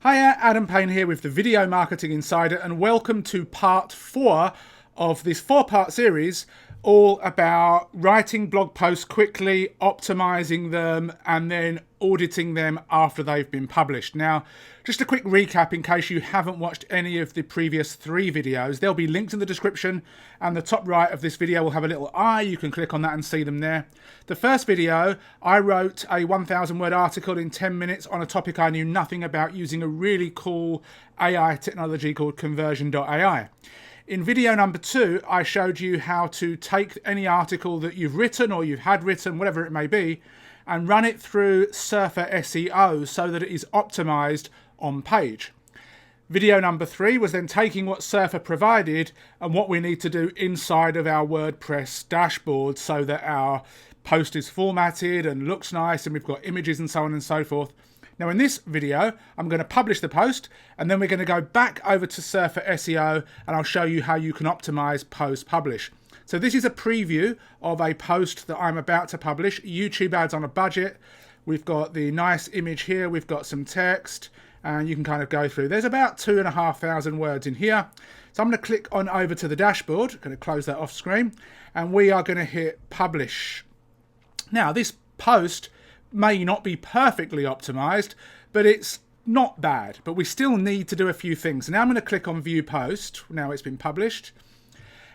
Hiya, Adam Payne here with the Video Marketing Insider, and welcome to part 4 of this 4-part series all about writing blog posts quickly, optimizing them, and then auditing them after they've been published. Now, just a quick recap in case you haven't watched any of the previous 3 videos. There'll be links in the description, and the top right of this video will have a little eye. You can click on that and see them there. The first video, I wrote a 1,000 word article in 10 minutes on a topic I knew nothing about using a really cool AI technology called conversion.ai. In video number 2, I showed you how to take any article that you've written or you've had written, whatever it may be, and run it through Surfer SEO so that it is optimized on page. Video number 3 was then taking what Surfer provided and what we need to do inside of our WordPress dashboard so that our post is formatted and looks nice and we've got images and so on and so forth. Now in this video, I'm going to publish the post and then we're going to go back over to Surfer SEO and I'll show you how you can optimize post-publish. So this is a preview of a post that I'm about to publish, YouTube ads on a budget. We've got the nice image here, we've got some text, and you can kind of go through. There's about 2,500 words in here. So I'm going to click on over to the dashboard, I'm going to close that off screen, and we are going to hit publish. Now this post may not be perfectly optimized, but it's not bad. But we still need to do a few things. Now I'm going to click on view post. Now it's been published.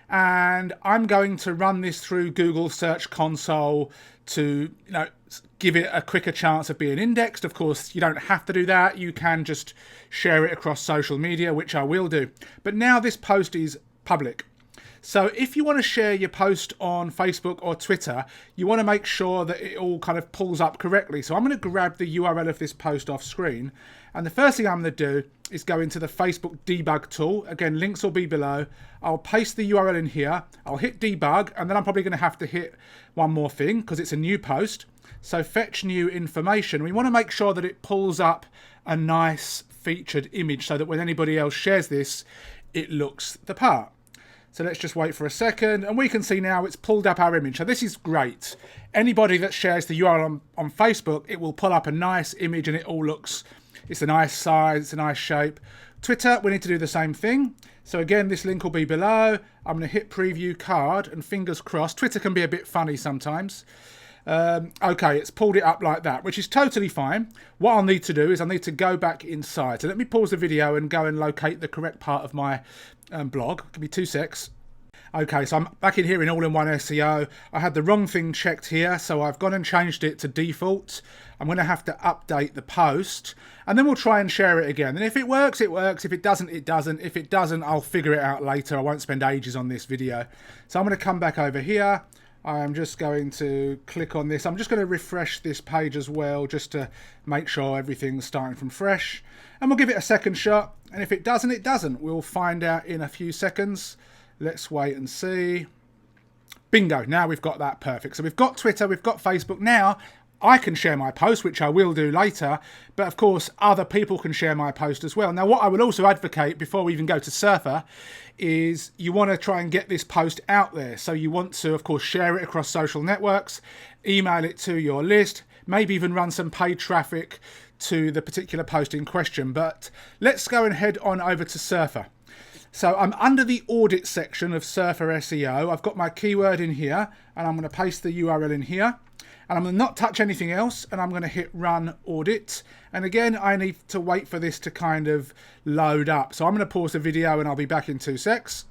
And I'm going to run this through Google Search Console to, give it a quicker chance of being indexed. Of course, you don't have to do that. You can just share it across social media, which I will do. But now this post is public. So if you want to share your post on Facebook or Twitter, you want to make sure that it all kind of pulls up correctly. So I'm going to grab the URL of this post off screen. And the first thing I'm going to do is go into the Facebook Debug tool. Again, links will be below. I'll paste the URL in here. I'll hit debug, and then I'm probably going to have to hit one more thing because it's a new post. So fetch new information. We want to make sure that it pulls up a nice featured image so that when anybody else shares this, it looks the part. So let's just wait for a second, and we can see now it's pulled up our image. So this is great. Anybody that shares the URL on Facebook, it will pull up a nice image and it all looks, it's a nice size, it's a nice shape. Twitter, we need to do the same thing. So again, this link will be below. I'm going to hit preview card, and fingers crossed. Twitter can be a bit funny sometimes. Okay, it's pulled it up like that, which is totally fine. What I'll need to do is I need to go back inside. So let me pause the video and go and locate the correct part of my blog. Give me 2 secs. Okay, so I'm back in here in all-in-one SEO. I had the wrong thing checked here, so I've gone and changed it to default. I'm going to have to update the post, and then we'll try and share it again. And if it works, it works. If it doesn't, it doesn't. If it doesn't, I'll figure it out later. I won't spend ages on this video. So I'm going to come back over here. I'm just going to click on this. I'm just going to refresh this page as well, just to make sure everything's starting from fresh. And we'll give it a second shot. And if it doesn't, it doesn't. We'll find out in a few seconds. Let's wait and see. Bingo, now we've got that perfect. So we've got Twitter, we've got Facebook. Now I can share my post, which I will do later. But of course, other people can share my post as well. Now, what I would also advocate before we even go to Surfer is you want to try and get this post out there. So you want to, of course, share it across social networks, email it to your list, maybe even run some paid traffic to the particular post in question. But let's go and head on over to Surfer. So I'm under the audit section of Surfer SEO. I've got my keyword in here, and I'm going to paste the URL in here. And I'm going to not touch anything else, and I'm going to hit run audit. And again, I need to wait for this to kind of load up. So I'm going to pause the video and I'll be back in 2 secs.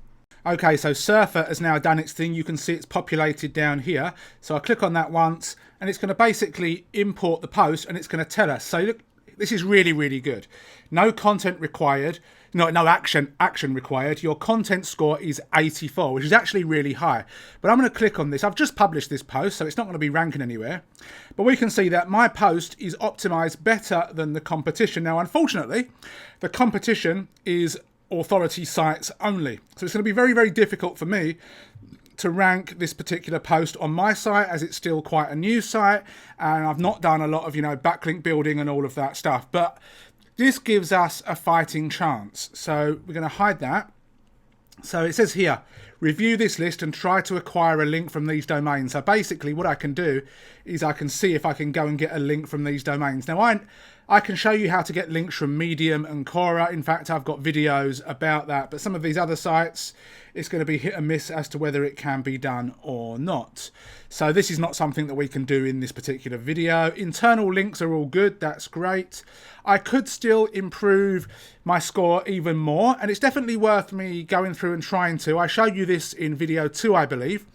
Okay, so Surfer has now done its thing. You can see it's populated down here. So I click on that once, and it's going to basically import the post, and it's going to tell us. So look, this is really, really good. No content required. No action required. Your content score is 84, which is actually really high. But I'm going to click on this. I've just published this post, so it's not going to be ranking anywhere. But we can see that my post is optimized better than the competition. Now, unfortunately, the competition is authority sites only. So it's going to be very, very difficult for me to rank this particular post on my site, as it's still quite a new site, and I've not done a lot of, backlink building and all of that stuff. But this gives us a fighting chance. So we're going to hide that. So it says here, review this list and try to acquire a link from these domains. So basically what I can do is I can see if I can go and get a link from these domains. Now I can show you how to get links from Medium and Quora. In fact, I've got videos about that. But some of these other sites, it's going to be hit and miss as to whether it can be done or not. So this is not something that we can do in this particular video. Internal links are all good. That's great. I could still improve my score even more. And it's definitely worth me going through and trying to. I showed you this in video 2, I believe.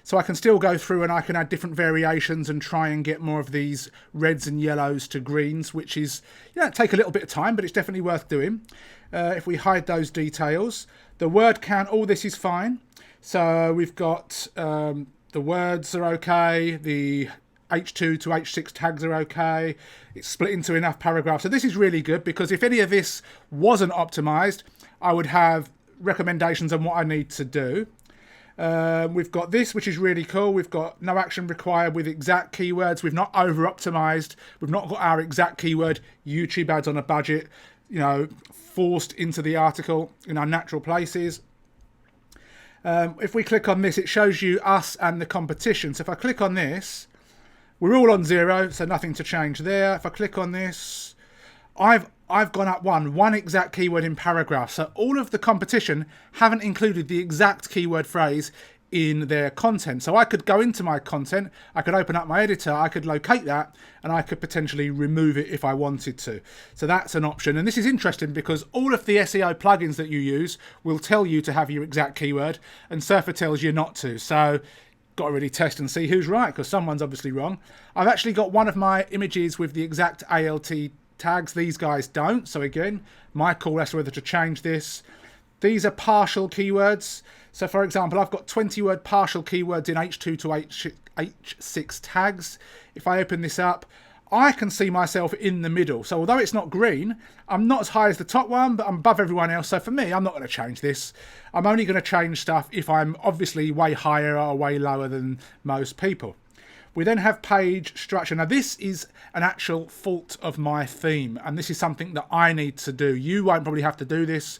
So I can still go through and I can add different variations and try and get more of these reds and yellows to greens, which is, take a little bit of time, but it's definitely worth doing. If we hide those details, the word count, all this is fine. So we've got the words are okay, the H2 to H6 tags are okay, it's split into enough paragraphs. So this is really good, because if any of this wasn't optimized, I would have recommendations on what I need to do. We've got this, which is really cool. We've got no action required with exact keywords. We've not over optimized. We've not got our exact keyword YouTube ads on a budget, forced into the article in our natural places. If we click on this, it shows you us and the competition. So if I click on this, we're all on 0, so nothing to change there. If I click on this, I've gone up one exact keyword in paragraph. So all of the competition haven't included the exact keyword phrase in their content. So I could go into my content, I could open up my editor, I could locate that, and I could potentially remove it if I wanted to. So that's an option. And this is interesting because all of the SEO plugins that you use will tell you to have your exact keyword, and Surfer tells you not to. So got to really test and see who's right, because someone's obviously wrong. I've actually got one of my images with the exact ALT tags. These guys don't. So again, my call as to whether to change this. These are partial keywords. So for example, I've got 20 word partial keywords in H2 to H6 tags. If I open this up, I can see myself in the middle. So although it's not green, I'm not as high as the top one, but I'm above everyone else. So for me, I'm not going to change this. I'm only going to change stuff if I'm obviously way higher or way lower than most people. We then have page structure. Now this is an actual fault of my theme, and this is something that I need to do. You won't probably have to do this.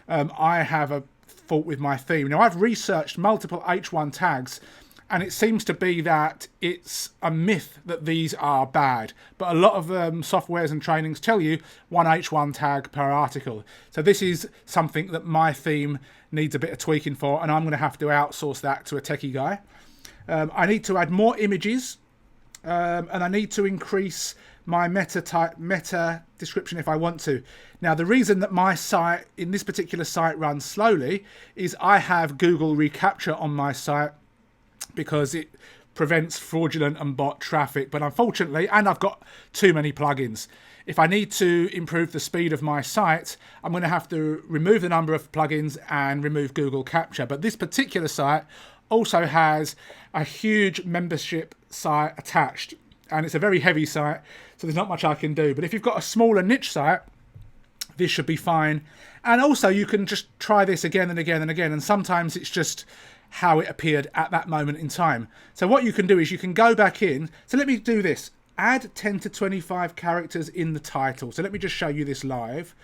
I have a fault with my theme. Now I've researched multiple H1 tags, and it seems to be that it's a myth that these are bad. But a lot of softwares and trainings tell you one H1 tag per article. So this is something that my theme needs a bit of tweaking for, and I'm going to have to outsource that to a techie guy. I need to add more images, and I need to increase my meta description if I want to. Now, the reason that my site, in this particular site, runs slowly is I have Google reCAPTCHA on my site because it prevents fraudulent and bot traffic. But unfortunately, and I've got too many plugins. If I need to improve the speed of my site, I'm going to have to remove the number of plugins and remove Google CAPTCHA. But this particular site also has a huge membership site attached, and it's a very heavy site, so there's not much I can do. But if you've got a smaller niche site, this should be fine. And also you can just try this again and again and again, and sometimes it's just how it appeared at that moment in time. So what you can do is you can go back in. So let me do this. Add 10 to 25 characters in the title. So let me just show you this live.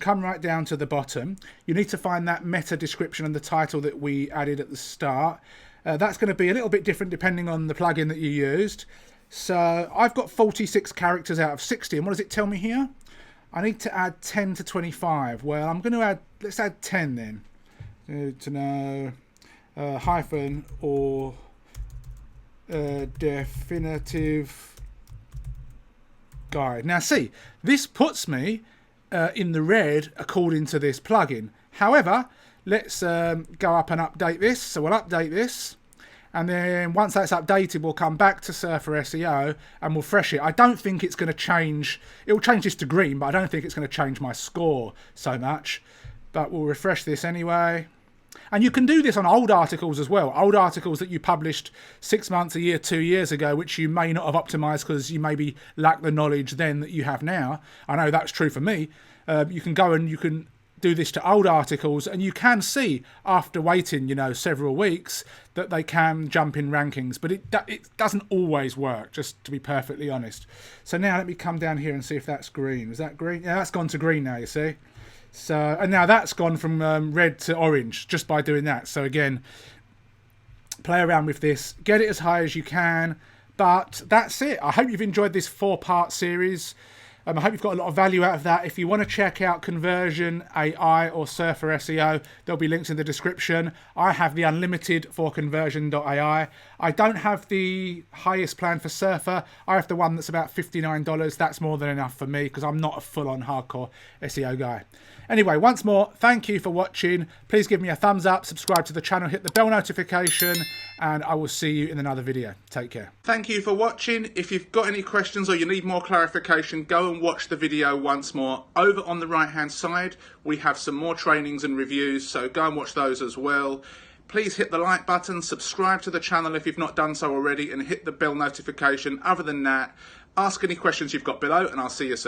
Come right down to the bottom. You need to find that meta description and the title that we added at the start. That's going to be a little bit different depending on the plugin that you used. So I've got 46 characters out of 60. And what does it tell me here? I need to add 10 to 25. Well, I'm going to add, let's add 10 then. To know hyphen or definitive guide. Now see, this puts me in the red according to this plugin. However, let's go up and update this. So we'll update this, and then once that's updated, we'll come back to Surfer SEO and we'll refresh it. I don't think it's going to change. It will change this to green, but I don't think it's going to change my score so much. But we'll refresh this anyway. And you can do this on old articles as well. Old articles that you published 6 months, a year, 2 years ago, which you may not have optimized because you maybe lack the knowledge then that you have now. I know that's true for me. You can go and you can do this to old articles, and you can see after waiting, several weeks, that they can jump in rankings. But it doesn't always work, just to be perfectly honest. So now let me come down here and see if that's green. Is that green? Yeah, that's gone to green now, you see. So, and now that's gone from red to orange just by doing that. So again, play around with this, get it as high as you can. But that's it. I hope you've enjoyed this 4-part series. I hope you've got a lot of value out of that. If you want to check out Conversion AI or Surfer SEO, there'll be links in the description. I have the unlimited for Conversion.ai. I don't have the highest plan for Surfer. I have the one that's about $59. That's more than enough for me because I'm not a full-on hardcore SEO guy. Anyway, once more, thank you for watching. Please give me a thumbs up, subscribe to the channel, hit the bell notification, and I will see you in another video. Take care. Thank you for watching. If you've got any questions or you need more clarification, go and watch the video once more. Over on the right-hand side, we have some more trainings and reviews, so go and watch those as well. Please hit the like button, subscribe to the channel if you've not done so already, and hit the bell notification. Other than that, ask any questions you've got below, and I'll see you soon.